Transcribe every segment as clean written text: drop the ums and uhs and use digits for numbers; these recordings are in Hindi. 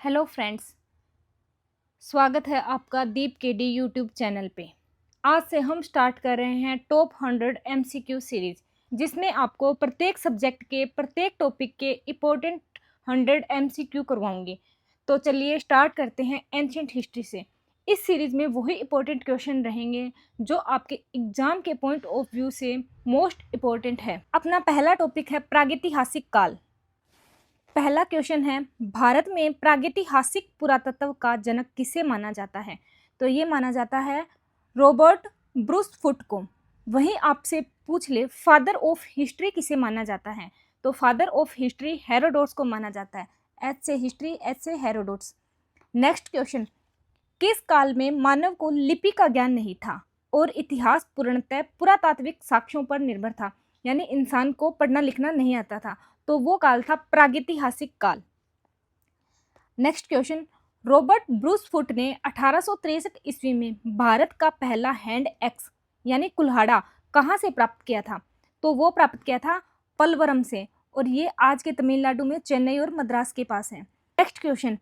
हेलो फ्रेंड्स, स्वागत है आपका दीप के डी यूट्यूब चैनल पे। आज से हम स्टार्ट कर रहे हैं टॉप 100 एमसीक्यू सीरीज, जिसमें आपको प्रत्येक सब्जेक्ट के प्रत्येक टॉपिक के इम्पोर्टेंट 100 एमसीक्यू करवाऊंगी। तो चलिए स्टार्ट करते हैं एंशिएंट हिस्ट्री से। इस सीरीज में वही इम्पोर्टेंट क्वेश्चन रहेंगे जो आपके एग्जाम के पॉइंट ऑफ व्यू से मोस्ट इम्पोर्टेंट है। अपना पहला टॉपिक है प्रागैतिहासिक काल। पहला क्वेश्चन है, भारत में प्रागैतिहासिक पुरातत्व का जनक किसे माना जाता है? तो ये माना जाता है रॉबर्ट ब्रूस फुट को। वहीं आपसे पूछ ले फादर ऑफ हिस्ट्री किसे माना जाता है? तो फादर ऑफ हिस्ट्री हेरोडोट्स को माना जाता है। एच से हिस्ट्री, एच से हेरोडोट्स। नेक्स्ट क्वेश्चन, किस काल में मानव को लिपि का ज्ञान नहीं था और इतिहास पूर्णतः पुरातात्विक साक्ष्यों पर निर्भर था, यानी इंसान को पढ़ना लिखना नहीं आता था? तो वो काल था प्रागैतिहासिक काल। Next question, Robert Bruce foot ने 1863 ईस्वी में भारत का पहला हैंड एक्स यानी कुल्हाड़ा कहाँ से प्राप्त किया था? तो वो प्राप्त किया था पलवरम से, और ये आज के तमिलनाडु में चेन्नई और मद्रास के पास है। नेक्स्ट क्वेश्चन,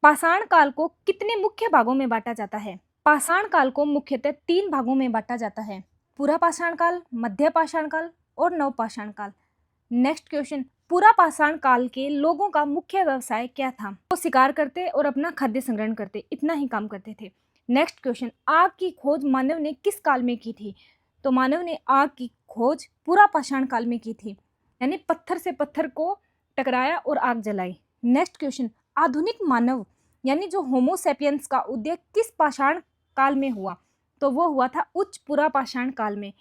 पाषाण काल को कितने मुख्य भागों में बांटा जाता है? पाषाण काल को मुख्यतः 3 भागों में बांटा जाता है, पूरा पाषाण काल, मध्य पाषाण काल और नव पाषाण काल। नेक्स्ट क्वेश्चन, पूरा पाषाण काल के लोगों का मुख्य व्यवसाय क्या था? वो शिकार करते और अपना खाद्य संग्रहण करते, इतना ही काम करते थे। नेक्स्ट क्वेश्चन, आग की खोज मानव ने किस काल में की थी? तो मानव ने आग की खोज पूरा पाषाण काल में की थी, यानी पत्थर से पत्थर को टकराया और आग जलाई। नेक्स्ट क्वेश्चन, आधुनिक मानव यानी जो होमोसेपियंस का उदय किस पाषाण काल में हुआ? तो वो हुआ था उच्च पूरा पाषाण काल में।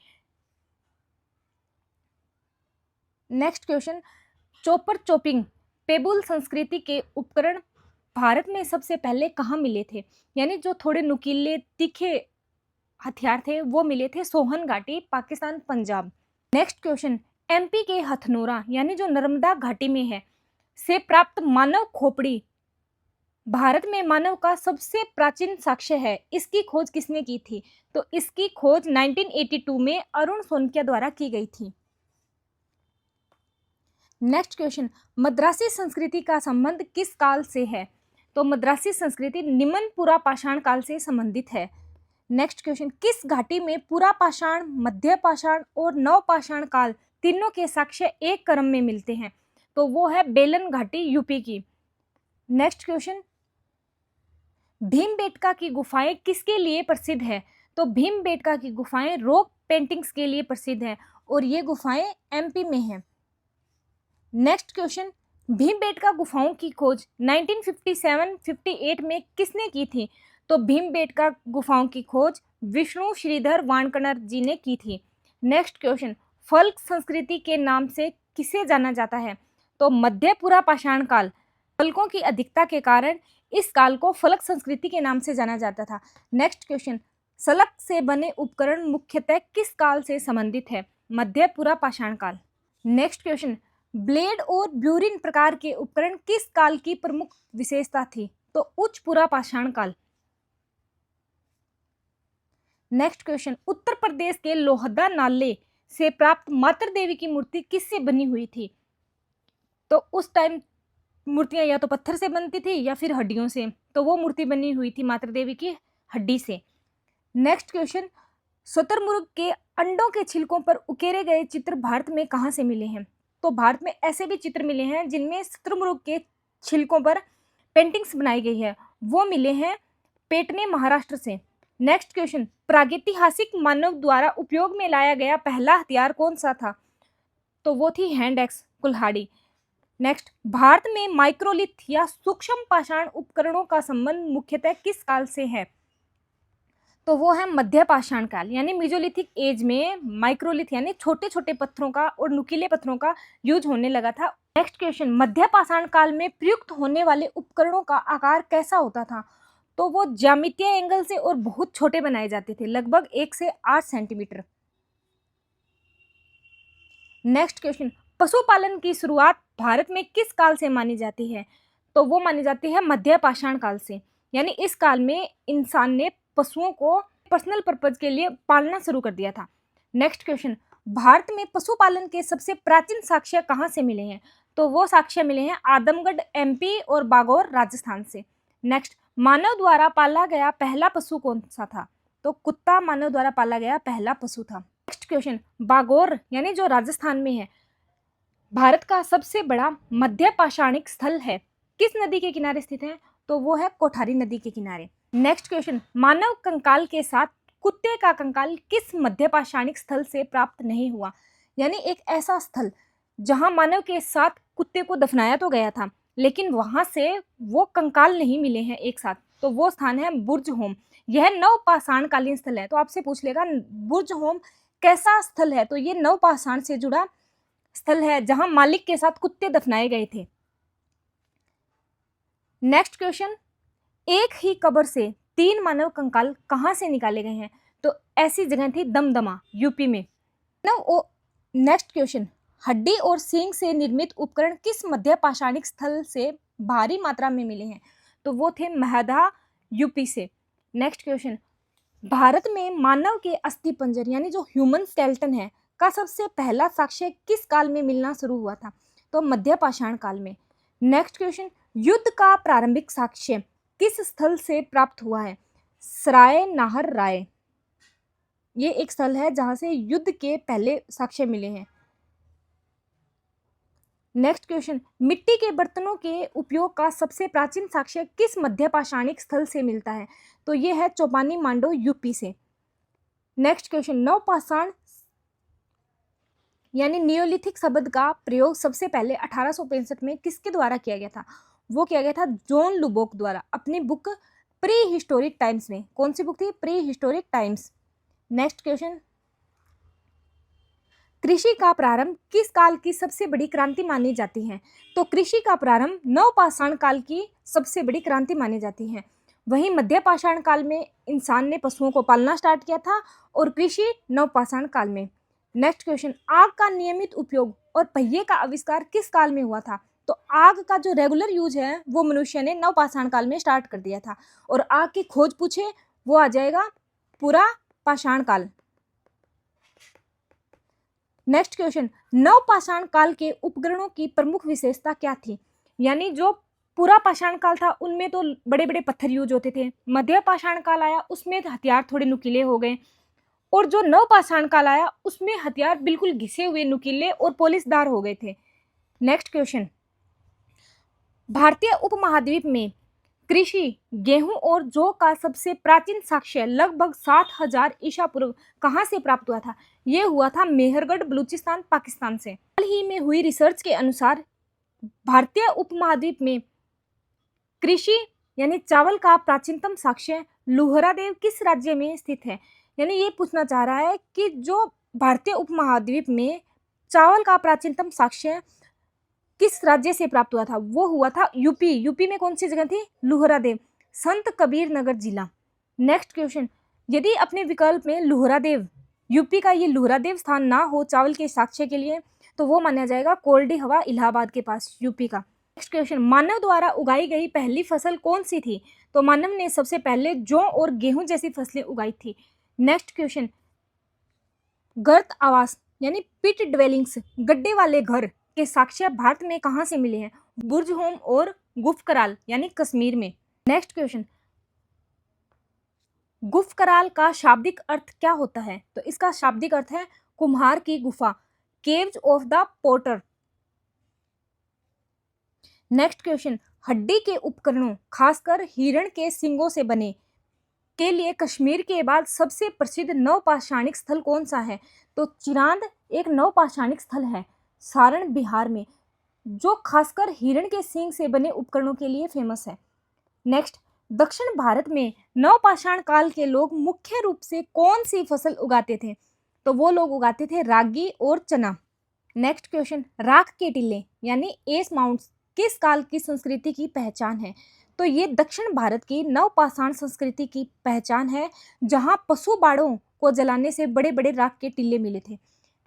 नेक्स्ट क्वेश्चन, चॉपर चॉपिंग पेबुल संस्कृति के उपकरण भारत में सबसे पहले कहाँ मिले थे? यानी जो थोड़े नुकीले तीखे हथियार थे वो मिले थे सोहन घाटी, Pakistan, Punjab. Next question, MP के हथनोरा यानी जो नर्मदा घाटी में है से प्राप्त मानव खोपड़ी भारत में मानव का सबसे प्राचीन साक्ष्य है। इसकी खोज किसने की थी? तो इसकी खोज 1982 में अरुण सोनकिया द्वारा की गई थी। नेक्स्ट क्वेश्चन, मद्रासी संस्कृति का संबंध किस काल से है? तो मद्रासी संस्कृति निम्न पुरा पाषाण काल से संबंधित है। नेक्स्ट क्वेश्चन, किस घाटी में पुरा पाषाण, मध्य पाषाण और नव पाषाण काल तीनों के साक्ष्य एक क्रम में मिलते हैं? तो वो है बेलन घाटी, यूपी की। नेक्स्ट क्वेश्चन, भीमबेटका की गुफाएं किसके लिए प्रसिद्ध है? तो भीमबेटका की गुफाएं रॉक पेंटिंग्स के लिए प्रसिद्ध है और ये गुफाएं एमपी में हैं। नेक्स्ट क्वेश्चन, भीमबेटका गुफाओं की खोज 1957-58 में किसने की थी? तो भीमबेटका गुफाओं की खोज विष्णु श्रीधर वानकणर जी ने की थी। नेक्स्ट क्वेश्चन, फल्क संस्कृति के नाम से किसे जाना जाता है? तो मध्य पूरा पाषाण काल, फल्कों की अधिकता के कारण इस काल को फलक संस्कृति के नाम से जाना जाता था। नेक्स्ट क्वेश्चन, सलक से बने उपकरण मुख्यतः किस काल से संबंधित है? मध्य पूरा पाषाण काल। नेक्स्ट क्वेश्चन, ब्लेड और ब्यूरिन प्रकार के उपकरण किस काल की प्रमुख विशेषता थी? तो उच्च पूरा पाषाण काल। नेक्स्ट क्वेश्चन, उत्तर प्रदेश के लोहदा नाले से प्राप्त मातृ देवी की मूर्ति किससे बनी हुई थी? तो उस टाइम मूर्तियां या तो पत्थर से बनती थी या फिर हड्डियों से, तो वो मूर्ति बनी हुई थी मातृ देवी की हड्डी से। नेक्स्ट क्वेश्चन, शुतुरमुर्ग के अंडों के छिलकों पर उकेरे गए चित्र भारत में कहाँ से मिले हैं? तो भारत में ऐसे भी चित्र मिले हैं जिनमें शुतुरमुर्ग के छिलकों पर पेंटिंग्स बनाई गई है, वो मिले हैं पेटने, महाराष्ट्र से। नेक्स्ट क्वेश्चन, प्रागैतिहासिक मानव द्वारा उपयोग में लाया गया पहला हथियार कौन सा था? तो वो थी हैंड एक्स, कुल्हाड़ी। नेक्स्ट, भारत में माइक्रोलिथ या सूक्ष्म पाषाण उपकरणों का संबंध मुख्यतः किस काल से है? तो वो है मध्य पाषाण काल, यानी मेसोलिथिक एज में माइक्रोलिथ यानी छोटे छोटे पत्थरों का और नुकीले पत्थरों का यूज होने लगा था। नेक्स्ट क्वेश्चन, मध्य पाषाण काल में प्रयुक्त होने वाले उपकरणों का आकार कैसा होता था? तो वो ज्यामितीय एंगल से और बहुत छोटे बनाए जाते थे, लगभग 1 से 8 सेंटीमीटर। नेक्स्ट क्वेश्चन, पशुपालन की शुरुआत भारत में किस काल से मानी जाती है? तो वो मानी जाती है मध्य पाषाण काल से, यानी इस काल में इंसान ने पशुओं को पर्सनल पर्पज के लिए पालना शुरू कर दिया था। नेक्स्ट क्वेश्चन, भारत में पशुपालन के सबसे प्राचीन साक्ष्य कहाँ से मिले हैं? तो वो साक्ष्य मिले हैं आदमगढ़ एमपी और बागौर राजस्थान से। नेक्स्ट, मानव द्वारा पाला गया पहला पशु कौन सा था? तो कुत्ता मानव द्वारा पाला गया पहला पशु था। नेक्स्ट क्वेश्चन, बागौर यानी जो राजस्थान में है, भारत का सबसे बड़ा मध्य पाषाणिक स्थल है, किस नदी के किनारे स्थित है? तो वो है कोठारी नदी के किनारे। नेक्स्ट क्वेश्चन, मानव कंकाल के साथ कुत्ते का कंकाल किस मध्य पाषाणिक स्थल से प्राप्त नहीं हुआ? यानी एक ऐसा स्थल जहां मानव के साथ कुत्ते को दफनाया तो गया था, लेकिन वहां से वो कंकाल नहीं मिले हैं एक साथ, तो वो स्थान है बुर्ज होम। यह नवपाषाण कालीन स्थल है। तो आपसे पूछ लेगा बुर्ज होम कैसा स्थल है? तो ये नवपाषाण से जुड़ा स्थल है जहां मालिक के साथ कुत्ते दफनाए गए थे। नेक्स्ट क्वेश्चन, एक ही कब्र से 3 मानव कंकाल कहां से निकाले गए हैं? तो ऐसी जगह थी दमदमा, यूपी में। नेक्स्ट क्वेश्चन, हड्डी और सींग से निर्मित उपकरण किस मध्य पाषाणिक स्थल से भारी मात्रा में मिले हैं? तो वो थे महदा, यूपी से। नेक्स्ट क्वेश्चन, भारत में मानव के अस्थि पंजर यानी जो ह्यूमन स्केलेटन है का सबसे पहला साक्ष्य किस काल में मिलना शुरू हुआ था? तो मध्य पाषाण काल में। नेक्स्ट क्वेश्चन, युद्ध का प्रारंभिक साक्ष्य किस स्थल से प्राप्त हुआ है? सराय नाहर राय, ये एक स्थल है जहां से युद्ध के पहले साक्ष्य मिले हैं। नेक्स्ट क्वेश्चन, मिट्टी के बर्तनों के उपयोग का सबसे प्राचीन साक्ष्य किस मध्य पाषाणिक स्थल से मिलता है? तो ये है चौपानी मांडो, यूपी से। नेक्स्ट क्वेश्चन, नवपाषाण यानी नियोलिथिक शब्द का प्रयोग सबसे पहले 1865 में किसके द्वारा किया गया था? वो किया गया था जॉन लुबोक द्वारा, अपनी बुक प्री हिस्टोरिक टाइम्स में। कौन सी बुक थी? Pre historic times. Next question, कृषि का प्रारंभ किस काल की सबसे बड़ी क्रांति मानी जाती है? तो कृषि का प्रारंभ नवपाषाण काल की सबसे बड़ी क्रांति मानी जाती है। वहीं मध्य पाषाण काल में इंसान ने पशुओं को पालना स्टार्ट किया था और कृषि नवपाषाण काल में। नेक्स्ट क्वेश्चन, आग का नियमित उपयोग और पहिए का आविष्कार किस काल में हुआ था? तो आग का जो रेगुलर यूज है वो मनुष्य ने नवपाषाण काल में स्टार्ट कर दिया था। और आग की खोज पूछे वो आ जाएगा पूरा पाषाण काल। नेक्स्ट क्वेश्चन, नवपाषाण काल के उपकरणों की प्रमुख विशेषता क्या थी? यानी जो पूरा पाषाण काल था उनमें तो बड़े बड़े पत्थर यूज होते थे, मध्य पाषाण काल आया उसमें हथियार थोड़े नुकीले हो गए, और जो नवपाषाण काल आया उसमें हथियार बिल्कुल घिसे हुए, नुकीले और पॉलिशदार हो गए थे। नेक्स्ट क्वेश्चन, भारतीय उपमहाद्वीप में कृषि, गेहूं और जौ का सबसे प्राचीन साक्ष्य लगभग 7000 ईसा पूर्व कहां से प्राप्त हुआ था? ये हुआ था मेहरगढ़, बलूचिस्तान, पाकिस्तान से। हाल ही में हुई रिसर्च के अनुसार भारतीय उपमहाद्वीप में कृषि यानी चावल का प्राचीनतम साक्ष्य लुहरादेव किस राज्य में स्थित है? यानी ये पूछना चाह रहा है कि जो भारतीय उपमहाद्वीप में चावल का प्राचीनतम साक्ष्य किस राज्य से प्राप्त हुआ था? वो हुआ था यूपी। यूपी में कौन सी जगह थी? लुहरादेव, संत कबीर नगर जिला। नेक्स्ट क्वेश्चन, यदि अपने विकल्प में लुहरादेव, यूपी का ये लुहरादेव स्थान ना हो चावल के साक्ष्य के लिए, तो वो माना जाएगा कोल्डी हवा, इलाहाबाद के पास, यूपी का। नेक्स्ट क्वेश्चन, मानव द्वारा उगाई गई पहली फसल कौन सी थी? तो मानव ने सबसे पहले जौ और गेहूं जैसी फसलें उगाई थी। नेक्स्ट क्वेश्चन, गर्त आवास यानी पिट ड्वेलिंग्स, गड्ढे वाले घर के साक्ष्य भारत में कहां से मिले हैं? बुर्ज होम और गुफकराल यानी कश्मीर में। नेक्स्ट क्वेश्चन, गुफकराल का शाब्दिक अर्थ क्या होता है? तो इसका शाब्दिक अर्थ है कुम्हार की गुफा, caves of the potter. Next question, हड्डी के उपकरणों खासकर हिरण के सींगों से बने के लिए कश्मीर के बाद सबसे प्रसिद्ध नवपाषाणिक स्थल कौन सा है? तो चिरांद एक नवपाषाणिक स्थल है सारण, बिहार में, जो खासकर हिरण के सींग से बने उपकरणों के लिए फेमस है। नेक्स्ट, दक्षिण भारत में नवपाषाण काल के लोग मुख्य रूप से कौन सी फसल उगाते थे? तो वो लोग उगाते थे रागी और चना। नेक्स्ट क्वेश्चन, राख के टिल्ले यानी एस माउंट्स किस काल की संस्कृति की पहचान है? तो ये दक्षिण भारत की नवपाषाण संस्कृति की पहचान है जहां पशु बाड़ों को जलाने से बड़े बड़े राख के टिल्ले मिले थे।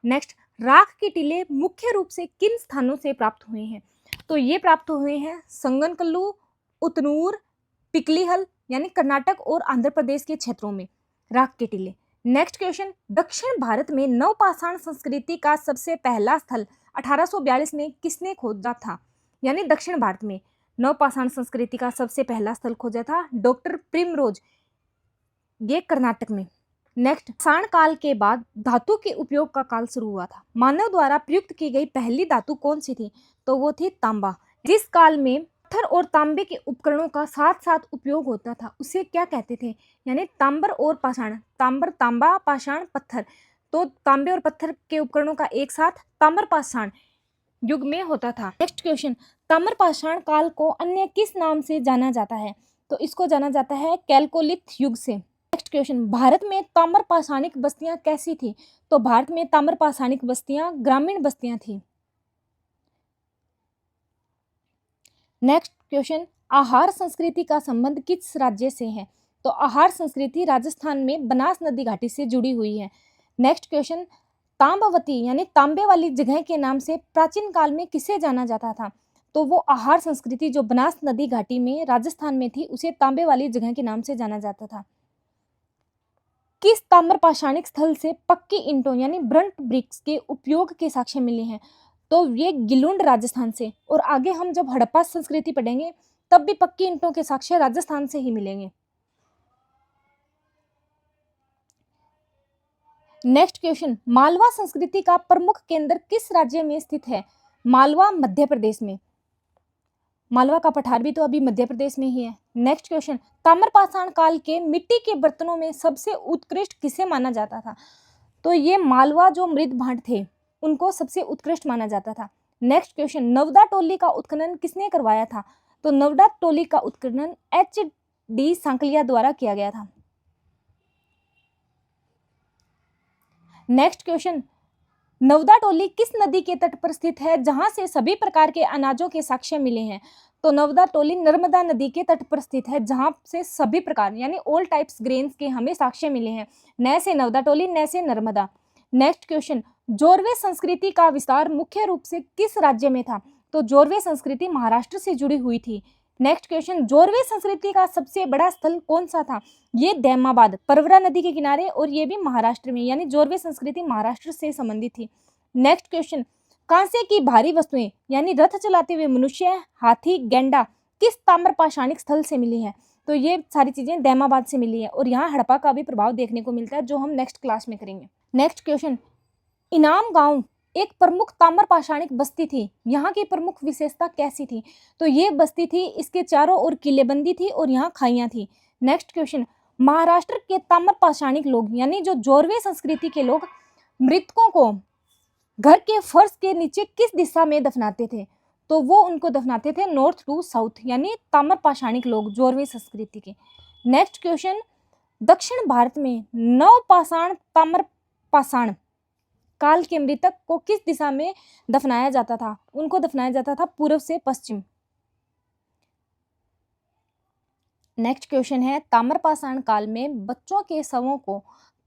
नेक्स्ट, राख के टिल्ले मुख्य रूप से किन स्थानों से प्राप्त हुए हैं? तो ये प्राप्त हुए हैं संगनकल्लू, उतनूर, पिकलीहल यानी कर्नाटक और आंध्र प्रदेश के क्षेत्रों में राख के टिल्ले। नेक्स्ट क्वेश्चन, दक्षिण भारत में नवपाषाण संस्कृति का सबसे पहला स्थल 1842 में किसने खोजा था? यानी दक्षिण भारत में नवपाषाण संस्कृति का सबसे पहला स्थल खोजा था डॉक्टर प्रिमरोज, ये कर्नाटक में। नेक्स्ट, पाषाण काल के बाद धातु के उपयोग का काल शुरू हुआ था। मानव द्वारा प्रयुक्त की गई पहली धातु कौन सी थी? तो वो थी तांबा। जिस काल में पत्थर और तांबे के उपकरणों का साथ साथ उपयोग होता था उसे क्या कहते थे? यानी तांबर और पाषाण। तांबर, तांबा, पाषाण, पत्थर। तो तांबे और पत्थर के उपकरणों का एक साथ ताम्र पाषाण युग में होता था। नेक्स्ट क्वेश्चन, ताम्र पाषाण काल को अन्य किस नाम से जाना जाता है? तो इसको जाना जाता है कैल्कोलिथ युग से। नेक्स्ट क्वेश्चन, भारत में ताम्र पाषाणिक बस्तियां कैसी थी? तो भारत में ताम्र पाषाणिक बस्तियां ग्रामीण बस्तियां थी। नेक्स्ट क्वेश्चन, आहार संस्कृति का संबंध किस राज्य से है? तो आहार संस्कृति राजस्थान में बनास नदी घाटी से जुड़ी हुई है। नेक्स्ट क्वेश्चन, तांबवती यानी तांबे वाली जगह के नाम से प्राचीन काल में किसे जाना जाता था? तो वो आहार संस्कृति जो बनास नदी घाटी में राजस्थान में थी उसे तांबे वाली जगह के नाम से जाना जाता था। किस ताम्र पाषाणिक स्थल से पक्की ईंटों यानी ब्रंट ब्रिक्स के उपयोग के साक्ष्य मिले हैं? तो ये गिलुंड राजस्थान से। और आगे हम जब हड़प्पा संस्कृति पढ़ेंगे तब भी पक्की ईंटों के साक्ष्य राजस्थान से ही मिलेंगे। नेक्स्ट क्वेश्चन, मालवा संस्कृति का प्रमुख केंद्र किस राज्य में स्थित है? मालवा मध्य प्रदेश में। मालवा का पठार भी तो अभी मध्य प्रदेश में ही है। नेक्स्ट क्वेश्चन, ताम्रपाषाण काल के मिट्टी के बर्तनों में सबसे उत्कृष्ट किसे माना जाता था? तो ये मालवा जो मृद भांड थे उनको सबसे उत्कृष्ट माना जाता था। नेक्स्ट क्वेश्चन, नवदा टोली का उत्खनन किसने करवाया था? तो नवदा टोली का उत्खनन HD सांकलिया द्वारा किया गया था। नेक्स्ट क्वेश्चन, नवदा टोली किस नदी के तट पर स्थित है जहां से सभी प्रकार के अनाजों के साक्ष्य मिले हैं? तो नवदा टोली नर्मदा नदी के तट पर स्थित है जहां से सभी प्रकार यानी ऑल टाइप्स ग्रेन्स के हमें साक्ष्य मिले हैं। न से नवदा टोली, न से नर्मदा। नेक्स्ट क्वेश्चन, जोरवे संस्कृति का विस्तार मुख्य रूप से किस राज्य में था? तो जोरवे संस्कृति महाराष्ट्र से जुड़ी हुई थी। नेक्स्ट क्वेश्चन, जोरवे संस्कृति का सबसे बड़ा स्थल कौन सा था? ये दैमाबाद, परवरा नदी के किनारे, और ये भी महाराष्ट्र में, यानी जोरवे संस्कृति महाराष्ट्र से संबंधित थी। नेक्स्ट क्वेश्चन, कांसे की भारी वस्तुएं यानी रथ चलाते हुए मनुष्य, हाथी, गेंडा किस ताम्र पाषाणिक स्थल से मिली है? तो ये सारी चीजें दैमाबाद से मिली है और यहाँ हड़प्पा का भी प्रभाव देखने को मिलता है जो हम नेक्स्ट क्लास में करेंगे। नेक्स्ट क्वेश्चन, इनाम गांव एक प्रमुख ताम्र पाषाणिक बस्ती थी, यहाँ की प्रमुख विशेषता कैसी थी? तो ये बस्ती थी, इसके चारों ओर किलेबंदी थी और यहाँ खाइयां थी। नेक्स्ट क्वेश्चन, महाराष्ट्र के ताम्र पाषाणिक लोग यानी जो जोरवे संस्कृति के लोग मृतकों को घर के फर्श के नीचे किस दिशा में दफनाते थे? तो वो उनको दफनाते थे नॉर्थ टू साउथ, यानी ताम्र पाषाणिक लोग जोरवे संस्कृति के। नेक्स्ट क्वेश्चन, दक्षिण भारत में नवपाषाण ताम्र पाषाण काल के मृतक को किस दिशा में दफनाया जाता था? उनको दफनाया जाता था पूर्व से पश्चिम। नेक्स्ट क्वेश्चन है, ताम्रपाषाण काल में बच्चों के शवों को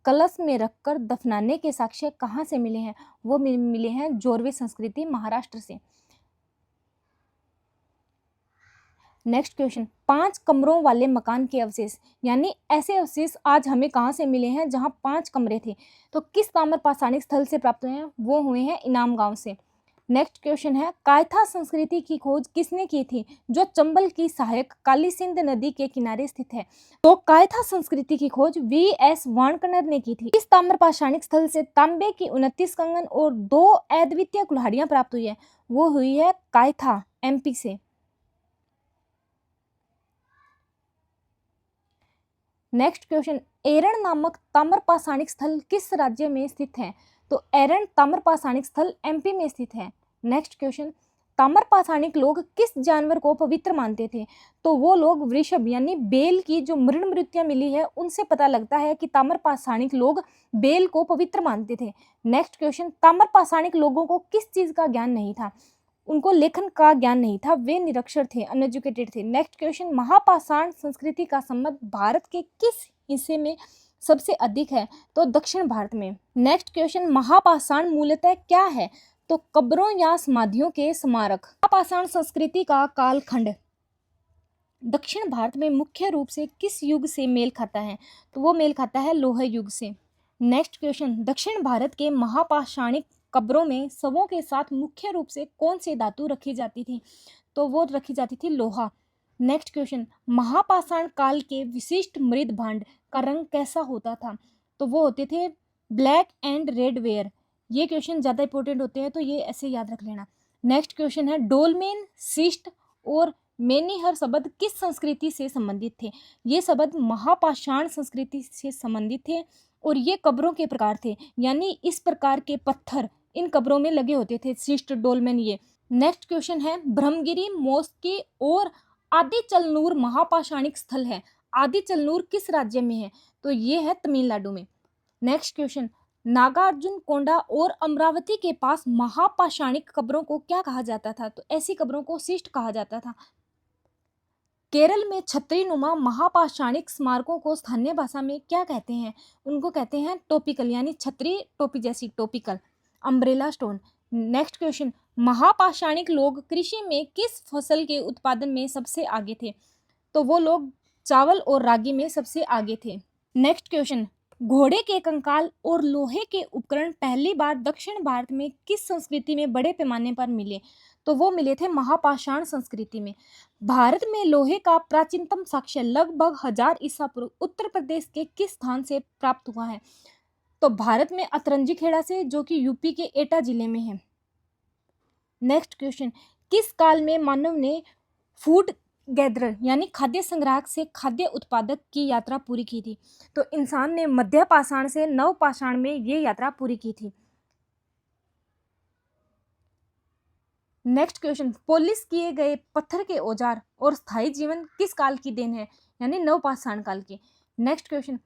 कलश में रखकर दफनाने के साक्ष्य कहाँ से मिले हैं? वो मिले हैं जोरवे संस्कृति महाराष्ट्र से। नेक्स्ट क्वेश्चन, 5 कमरों वाले मकान के अवशेष यानी ऐसे अवशेष आज हमें कहाँ से मिले हैं जहाँ 5 कमरे थे? तो किस ताम्र पाषाणिक स्थल से प्राप्त हुए हैं? वो हुए हैं इनाम गांव से। नेक्स्ट क्वेश्चन है, कायथा संस्कृति की खोज किसने की थी जो चंबल की सहायक काली सिंध नदी के किनारे स्थित है? तो कायथा संस्कृति की खोज VS वाणकनर ने की थी। इस ताम्र पाषाणिक स्थल से तांबे की 29 कंगन और 2 अद्वितीय कुल्हाड़ियां प्राप्त हुई है, वो हुई है कायथा MP से। नेक्स्ट क्वेश्चन, एरण नामक ताम्र पाषाणिक स्थल किस राज्य में स्थित है? तो एरण ताम्र पाषाणिक स्थल MP में स्थित है। नेक्स्ट क्वेश्चन, ताम्र पाषाणिक लोग किस जानवर को पवित्र मानते थे? तो वो लोग वृषभ यानी बेल की जो मृण मृत्युं मिली है उनसे पता लगता है कि ताम्र पाषाणिक लोग बेल को पवित्र मानते थे। नेक्स्ट क्वेश्चन, ताम्र पाषाणिक लोगों को किस चीज का ज्ञान नहीं था? उनको लेखन का ज्ञान नहीं था, वे निरक्षर थे, अनएजुकेटेड थे। नेक्स्ट क्वेश्चन, महापाषाण संस्कृति का संबंध भारत के किस हिस्से में सबसे अधिक है? तो दक्षिण भारत में। नेक्स्ट क्वेश्चन, महापाषाण मूलतः क्या है? तो कब्रों या समाधियों के स्मारक। महापाषाण संस्कृति का कालखंड दक्षिण भारत में मुख्य रूप से किस युग से मेल खाता है? तो वो मेल खाता है लोह युग से। नेक्स्ट क्वेश्चन, दक्षिण भारत के महापाषाणिक कब्रों में शवों के साथ मुख्य रूप से कौन सी धातु रखी जाती थी? तो वो रखी जाती थी लोहा। नेक्स्ट क्वेश्चन, महापाषाण काल के विशिष्ट मृद भांड का रंग कैसा होता था? तो वो होते थे ब्लैक एंड रेड वेयर। ये क्वेश्चन ज़्यादा इंपॉर्टेंट होते हैं तो ये ऐसे याद रख लेना। नेक्स्ट क्वेश्चन है, डोलमेन, शिस्ट और मेनिहर शब्द किस संस्कृति से संबंधित थे? ये शब्द महापाषाण संस्कृति से संबंधित थे और ये कब्रों के प्रकार थे, यानी इस प्रकार के पत्थर इन कब्रों में लगे होते थे, शिस्ट, डोलमेन ये। नेक्स्ट क्वेश्चन है, ब्रह्मगिरी, मौस्की और आदिचलनूर महापाषाणिक स्थल है। आदिचलनूर किस राज्य में है? तो ये है तमिलनाडु में। नेक्स्ट क्वेश्चन, नागार्जुन कोंडा और अमरावती के पास महापाषाणिक कब्रों को क्या कहा जाता था? तो ऐसी कब्रों को शिस्ट कहा जाता था। केरल में छतरी नुमा महापाषाणिक स्मारकों को स्थानीय भाषा में क्या कहते हैं? उनको कहते हैं टोपिकल, यानी छतरी टोपी जैसी, topikal, umbrella stone. Next question, महापाषाणिक लोग कृषि में किस फसल के उत्पादन में सबसे आगे थे? तो वो लोग चावल और रागी में सबसे आगे थे। नेक्स्ट क्वेश्चन, घोड़े के कंकाल और लोहे के उपकरण पहली बार दक्षिण भारत में किस संस्कृति में बड़े पैमाने पर मिले? तो वो मिले थे महापाषाण संस्कृति में। भारत में लोहे का प्राचीनतम साक्ष्य लगभग 1000 ईसा पूर्व उत्तर प्रदेश के किस स्थान से प्राप्त हुआ है? तो भारत में अतरंजी खेड़ा से, जो कि यूपी के एटा जिले में है। नेक्स्ट क्वेश्चन, किस काल में मानव ने फूड गैदरर यानी खाद्य संग्राहक से खाद्य उत्पादक की यात्रा पूरी की थी? तो इंसान ने मध्य पाषाण से नव पाषाण में ये यात्रा पूरी की थी। नेक्स्ट क्वेश्चन, पॉलिश किए गए पत्थर के औजार और स्थायी जीवन किस काल की देन है? यानी नव पाषाण काल की। नेक्स्ट क्वेश्चन,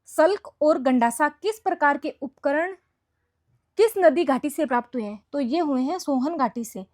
सल्क और गंडासा किस प्रकार के उपकरण किस नदी घाटी से प्राप्त हुए हैं? तो ये हुए हैं सोहन घाटी से।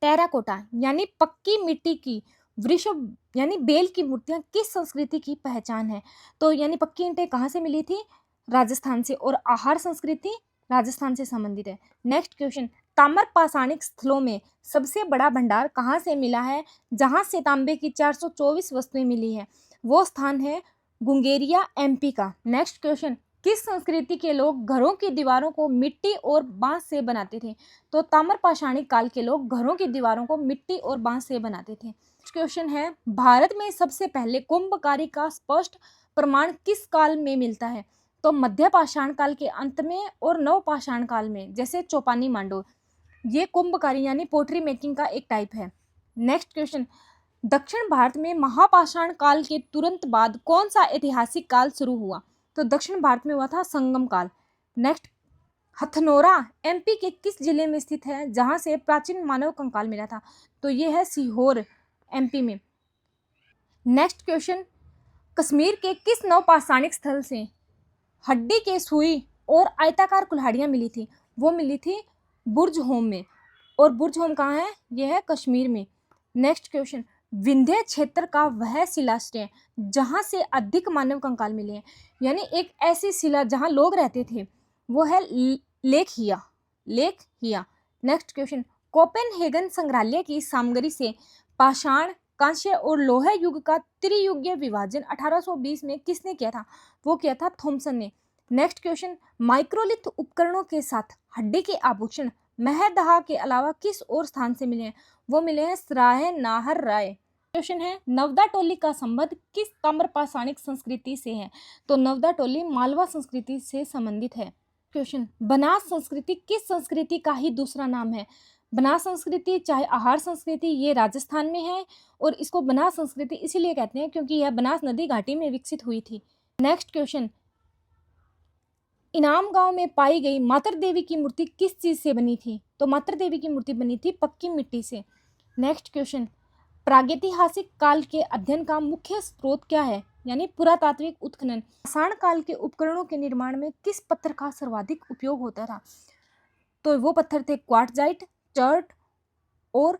टेराकोटा यानी पक्की मिट्टी की वृषभ यानी बेल की मूर्तियां किस संस्कृति की पहचान है? तो यानी पक्की ईंटें कहाँ से मिली थी? राजस्थान से। और आहार संस्कृति राजस्थान से संबंधित है। नेक्स्ट क्वेश्चन, ताम्र पाषाणिक स्थलों में सबसे बड़ा भंडार कहाँ से मिला है जहां से तांबे की 424 वस्तुएं मिली है? वो स्थान है गुंगेरिया, एमपी का। नेक्स्ट क्वेश्चन, किस संस्कृति के लोग घरों की दीवारों को मिट्टी और बांस से बनाते थे? तो ताम्र पाषाणिक काल के लोग घरों की दीवारों को मिट्टी और बांस से बनाते थे। नेक्स्ट क्वेश्चन है, भारत में सबसे पहले कुंभकारी का स्पष्ट प्रमाण किस काल में मिलता है? तो मध्य पाषाण काल के अंत में और नव पाषाण काल में, जैसे चौपानी मांडो। ये कुंभकारी यानी पोट्री मेकिंग का एक टाइप है। नेक्स्ट क्वेश्चन, दक्षिण भारत में महापाषाण काल के तुरंत बाद कौन सा ऐतिहासिक काल शुरू हुआ? तो दक्षिण भारत में हुआ था संगम काल। नेक्स्ट, हथनोरा एमपी के किस जिले में स्थित है जहां से प्राचीन मानव कंकाल मिला था? तो ये है सीहोर, एमपी में। नेक्स्ट क्वेश्चन, कश्मीर के किस नवपाषाणिक स्थल से हड्डी के सुई और आयताकार कुल्हाड़ियां मिली थी? वो मिली थी बुर्ज होम में। और बुर्ज होम कहाँ है? ये है कश्मीर में। नेक्स्ट क्वेश्चन, विंध्य क्षेत्र का वह शिलाश्रय जहां से अधिक मानव कंकाल मिले हैं, यानी एक ऐसी शिला जहां लोग रहते थे, वो है लेक हिया, लेक हिया। नेक्स्ट क्वेश्चन, कोपेनहेगन संग्रहालय की सामग्री से पाषाण, कांस्य और लोह युग का त्रियुगीय विभाजन 1820 में किसने किया था? वो किया था थॉमसन ने। नेक्स्ट क्वेश्चन, माइक्रोलिथ उपकरणों के साथ हड्डी के आभूषण महदहा के अलावा किस और स्थान से मिले हैं? वो मिले हैं सराय नाहर राय। क्वेश्चन है, नवदा टोली का संबंध किस ताम्र पाषाणिक संस्कृति से है? तो नवदा टोली मालवा संस्कृति से संबंधित है। क्वेश्चन, बनास संस्कृति किस संस्कृति का ही दूसरा नाम है? बनास संस्कृति चाहे आहार संस्कृति, ये राजस्थान में है और इसको बनास संस्कृति इसीलिए कहते हैं क्योंकि यह बनास नदी घाटी में विकसित हुई थी। नेक्स्ट क्वेश्चन, इनाम गांव में पाई गई मातर देवी की मूर्ति किस चीज से बनी थी? तो मातर देवी की मूर्ति बनी थी पक्की मिट्टी से। नेक्स्ट क्वेश्चन, प्रागैतिहासिक काल के अध्ययन का मुख्य स्रोत क्या है? यानी पुरातात्विक उत्खनन। पाषाण काल के उपकरणों के निर्माण में किस पत्थर का सर्वाधिक उपयोग होता था? तो वो पत्थर थे क्वार्टजाइट, चर्ट और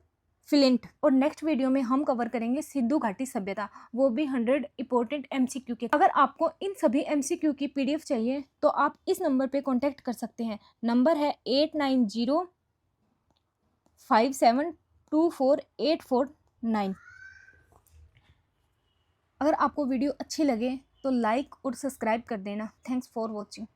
फ्लिंट। और नेक्स्ट वीडियो में हम कवर करेंगे सिंधु घाटी सभ्यता, वो भी 100 इंपॉर्टेंट एमसीक्यू के। अगर आपको इन सभी एमसीक्यू की पीडीएफ चाहिए तो आप इस नंबर पे कांटेक्ट कर सकते हैं। नंबर है 8905724849। अगर आपको वीडियो अच्छी लगे तो लाइक और सब्सक्राइब कर देना। Thanks for watching.